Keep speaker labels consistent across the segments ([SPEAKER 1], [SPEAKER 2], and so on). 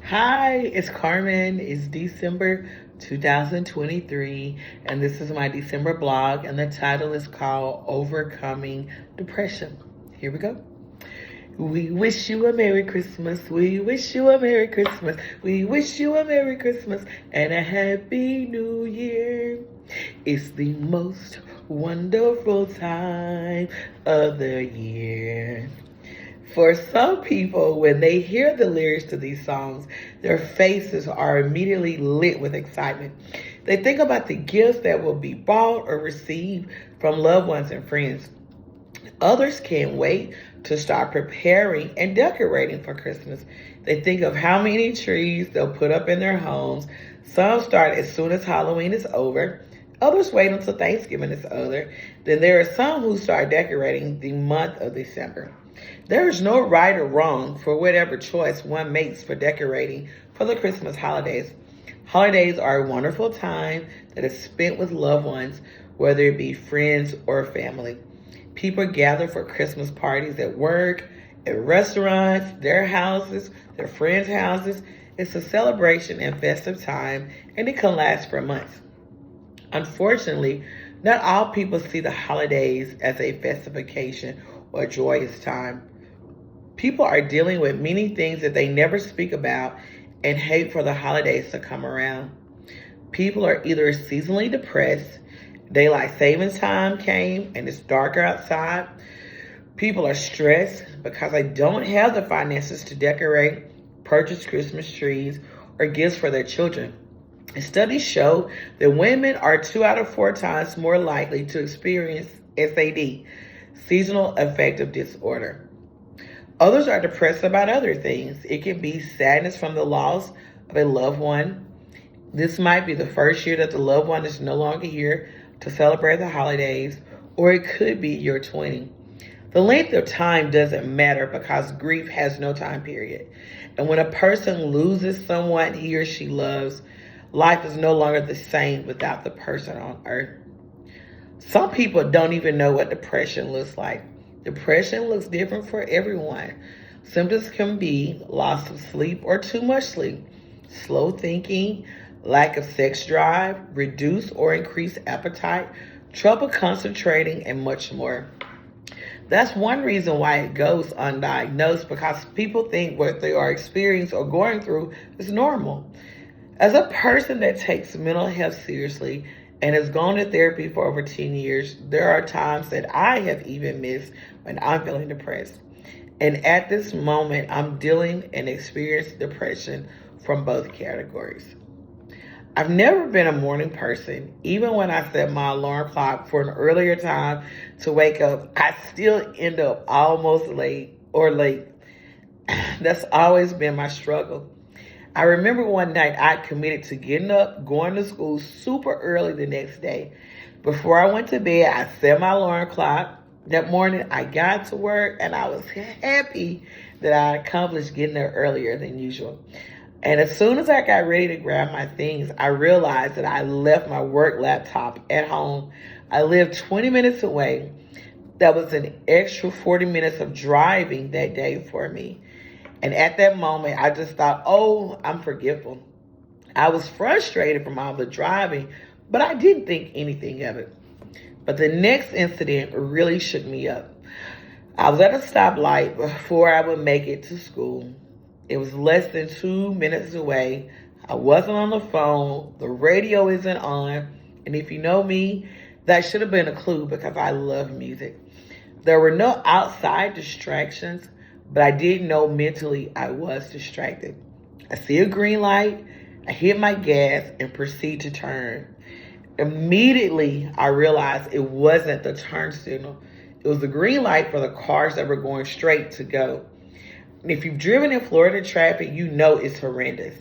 [SPEAKER 1] Hi, it's Carmen. It's December 2023, and this is my December blog, and the title is called Overcoming Depression. Here we go. We wish you a Merry Christmas. We wish you a Merry Christmas. We wish you a Merry Christmas and a Happy New Year. It's the most wonderful time of the year. For some people, when they hear the lyrics to these songs, their faces are immediately lit with excitement. They think about the gifts that will be bought or received from loved ones and friends. Others can't wait to start preparing and decorating for Christmas. They think of how many trees they'll put up in their homes. Some start as soon as Halloween is over. Others wait until Thanksgiving is over. Then there are some who start decorating the month of December. There is no right or wrong for whatever choice one makes for decorating for the Christmas holidays. Holidays are a wonderful time that is spent with loved ones, whether it be friends or family. People gather for Christmas parties at work, at restaurants, their houses, their friends' houses. It's a celebration and festive time, and it can last for months. Unfortunately, not all people see the holidays as a festive occasion or joyous time. People are dealing with many things that they never speak about and hate for the holidays to come around. People are either seasonally depressed, daylight savings time came and it's darker outside. People are stressed because they don't have the finances to decorate, purchase Christmas trees, or gifts for their children. Studies show that women are 2 out of 4 times more likely to experience SAD, seasonal affective disorder. Others are depressed about other things. It can be sadness from the loss of a loved one. This might be the first year that the loved one is no longer here to celebrate the holidays, or it could be your 20. The length of time doesn't matter because grief has no time period. And when a person loses someone he or she loves, life is no longer the same without the person on earth. Some people don't even know what depression looks like. Depression looks different for everyone. Symptoms can be loss of sleep or too much sleep, slow thinking, lack of sex drive, reduced or increased appetite, trouble concentrating, and much more. That's one reason why it goes undiagnosed, because people think what they are experiencing or going through is normal. As a person that takes mental health seriously and has gone to therapy for over 10 years, there are times that I have even missed when I'm feeling depressed. And at this moment, I'm dealing and experiencing depression from both categories. I've never been a morning person. Even when I set my alarm clock for an earlier time to wake up, I still end up almost late or late. That's always been my struggle. I remember one night I committed to getting up, going to school super early the next day. Before I went to bed, I set my alarm clock. That morning, I got to work and I was happy that I accomplished getting there earlier than usual. And as soon as I got ready to grab my things, I realized that I left my work laptop at home. I lived 20 minutes away. That was an extra 40 minutes of driving that day for me. And at that moment, I just thought, oh, I'm forgetful. I was frustrated from all the driving, but I didn't think anything of it. But the next incident really shook me up. I was at a stoplight before I would make it to school. It was less than 2 minutes away. I wasn't on the phone. The radio isn't on. And if you know me, that should have been a clue because I love music. There were no outside distractions, but I did know mentally I was distracted. I see a green light, I hit my gas and proceed to turn. Immediately, I realized it wasn't the turn signal. It was the green light for the cars that were going straight to go. And if you've driven in Florida traffic, you know it's horrendous.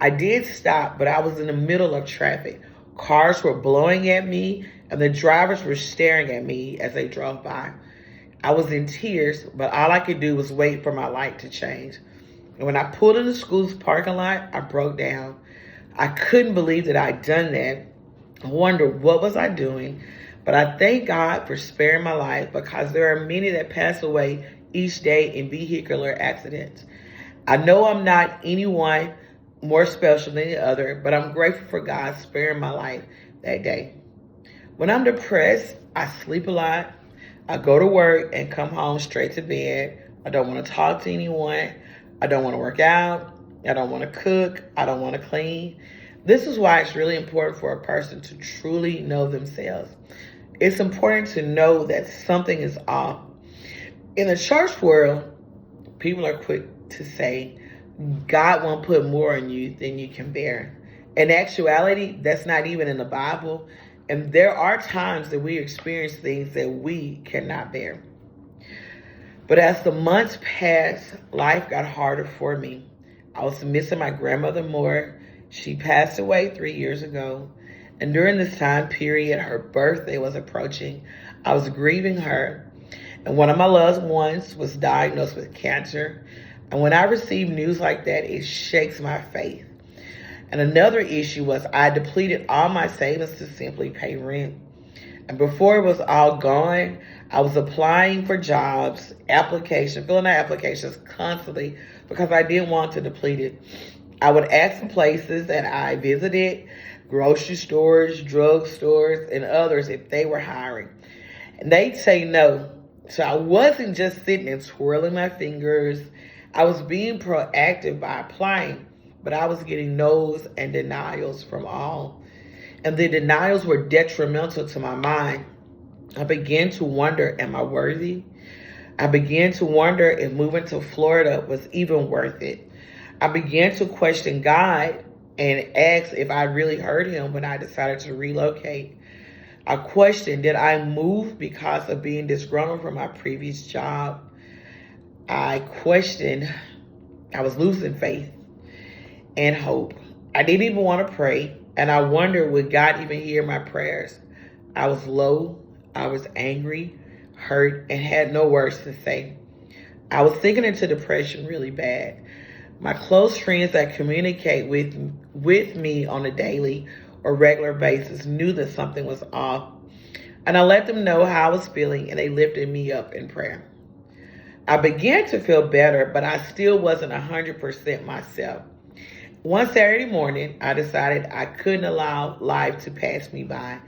[SPEAKER 1] I did stop, but I was in the middle of traffic. Cars were blowing at me, and the drivers were staring at me as they drove by. I was in tears, but all I could do was wait for my light to change. And when I pulled in the school's parking lot, I broke down. I couldn't believe that I'd done that. I wondered what was I doing, but I thank God for sparing my life because there are many that pass away each day in vehicular accidents. I know I'm not anyone more special than the other, but I'm grateful for God sparing my life that day. When I'm depressed, I sleep a lot. I go to work and come home straight to bed. I don't want to talk to anyone. I don't want to work out. I don't want to cook. I don't want to clean. This is why it's really important for a person to truly know themselves. It's important to know that something is off. In the church world, people are quick to say, God won't put more on you than you can bear. In actuality, that's not even in the Bible. And there are times that we experience things that we cannot bear. But as the months passed, life got harder for me. I was missing my grandmother more. She passed away 3 years ago. And during this time period, her birthday was approaching. I was grieving her. And one of my loved ones was diagnosed with cancer. And when I receive news like that, it shakes my faith. And another issue was I depleted all my savings to simply pay rent. And before it was all gone, I was applying for jobs, filling out applications constantly because I didn't want to deplete it. I would ask the places that I visited, grocery stores, drug stores, and others if they were hiring. And they'd say no. So I wasn't just sitting and twirling my fingers. I was being proactive by applying, but I was getting no's and denials from all. And the denials were detrimental to my mind. I began to wonder, am I worthy? I began to wonder if moving to Florida was even worth it. I began to question God and ask if I really heard him when I decided to relocate. I questioned, did I move because of being disgruntled from my previous job? I questioned, I was losing faith and hope. I didn't even want to pray, and I wondered, would God even hear my prayers? I was low, I was angry, hurt, and had no words to say. I was sinking into depression really bad. My close friends that communicate with me on a daily or regular basis knew that something was off. And I let them know how I was feeling, and they lifted me up in prayer. I began to feel better, but I still wasn't 100% myself. One Saturday morning, I decided I couldn't allow life to pass me by.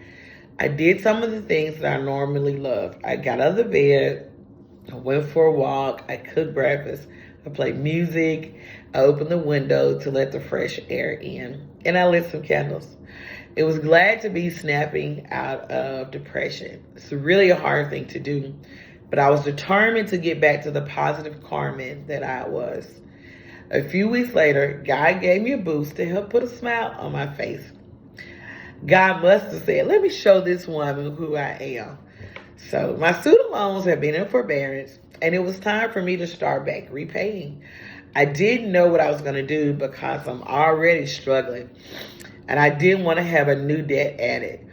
[SPEAKER 1] I did some of the things that I normally love. I got out of the bed, I went for a walk, I cooked breakfast, I played music, I opened the window to let the fresh air in, and I lit some candles. It was glad to be snapping out of depression. It's really a hard thing to do, but I was determined to get back to the positive Carmen that I was. A few weeks later, God gave me a boost to help put a smile on my face. God must have said, let me show this woman who I am. So my student loans have been in forbearance, and it was time for me to start back repaying. I didn't know what I was going to do because I'm already struggling, and I didn't want to have a new debt added.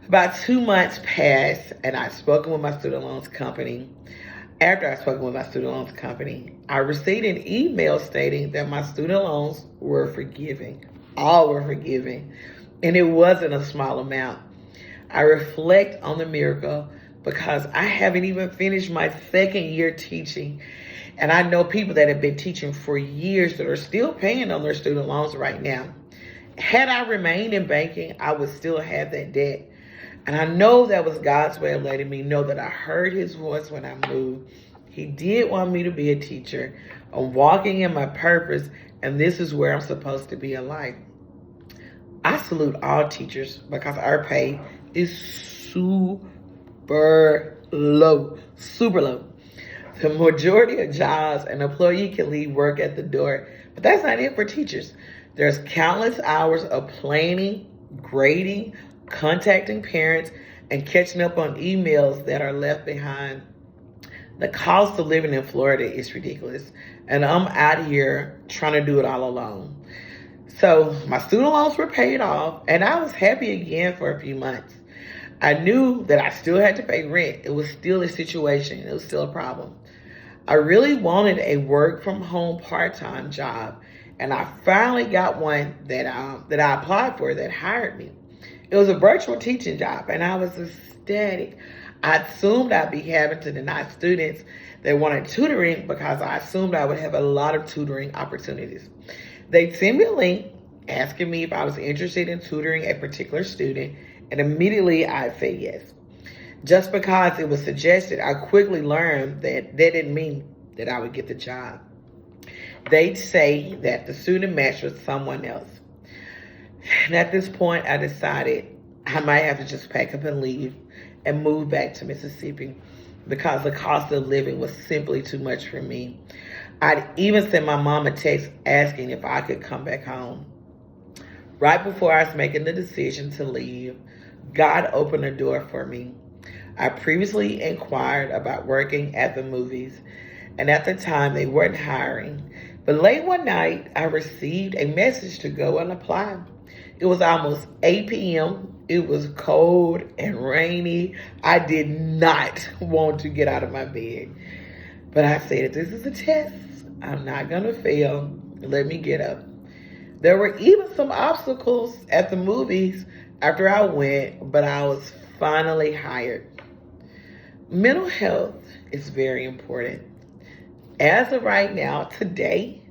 [SPEAKER 1] About 2 months passed, and I'd spoken with my student loans company. After I spoke with my student loans company, I received an email stating that my student loans were forgiven. All were forgiven. And it wasn't a small amount. I reflect on the miracle because I haven't even finished my second year teaching. And I know people that have been teaching for years that are still paying on their student loans right now. Had I remained in banking, I would still have that debt. And I know that was God's way of letting me know that I heard his voice when I moved. He did want me to be a teacher. I'm walking in my purpose, and this is where I'm supposed to be in life. I salute all teachers because our pay is super low. The majority of jobs, an employee can leave work at the door, but that's not it for teachers. There's countless hours of planning, grading, contacting parents, and catching up on emails that are left behind. The cost of living in Florida is ridiculous, and I'm out here trying to do it all alone. So my student loans were paid off, and I was happy again for a few months. I knew that I still had to pay rent. It was still a situation. It was still a problem. I really wanted a work from home part-time job, and I finally got one that I applied for that hired me. It was a virtual teaching job, and I was ecstatic. I assumed I'd be having to deny students that wanted tutoring because I assumed I would have a lot of tutoring opportunities. They sent me a link asking me if I was interested in tutoring a particular student, and immediately I said yes. Just because it was suggested, I quickly learned that that didn't mean that I would get the job. They'd say that the student matched with someone else. And at this point, I decided I might have to just pack up and leave and move back to Mississippi because the cost of living was simply too much for me. I'd even sent my mom a text asking if I could come back home. Right before I was making the decision to leave, God opened a door for me. I previously inquired about working at the movies, and at the time they weren't hiring. But late one night, I received a message to go and apply. It was almost 8 p.m. It was cold and rainy. I did not want to get out of my bed. But I said, this is a test. I'm not going to fail. Let me get up. There were even some obstacles at the movies after I went, but I was finally hired. Mental health is very important. As of right now, today,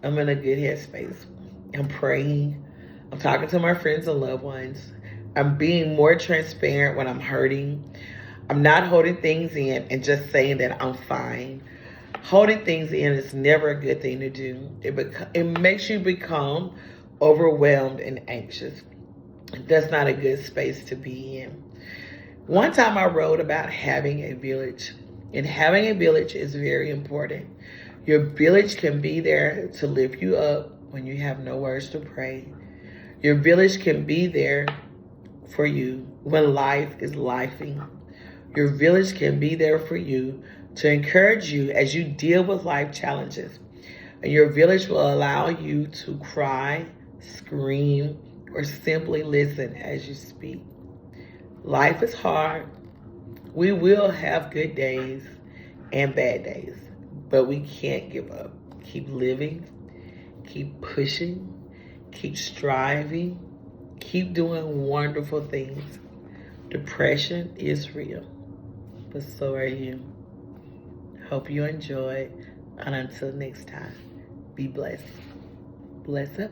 [SPEAKER 1] I'm in a good headspace. I'm praying. I'm talking to my friends and loved ones. I'm being more transparent when I'm hurting. I'm not holding things in and just saying that I'm fine. Holding things in is never a good thing to do. It makes you become overwhelmed and anxious. That's not a good space to be in. One time I wrote about having a village, and having a village is very important. Your village can be there to lift you up when you have no words to pray. Your village can be there for you when life is lifing. Your village can be there for you to encourage you as you deal with life challenges. And your village will allow you to cry, scream, or simply listen as you speak. Life is hard. We will have good days and bad days, but we can't give up. Keep living, keep pushing, keep striving, keep doing wonderful things. Depression is real, but so are you. Hope you enjoyed, and until next time, be blessed. Bless up.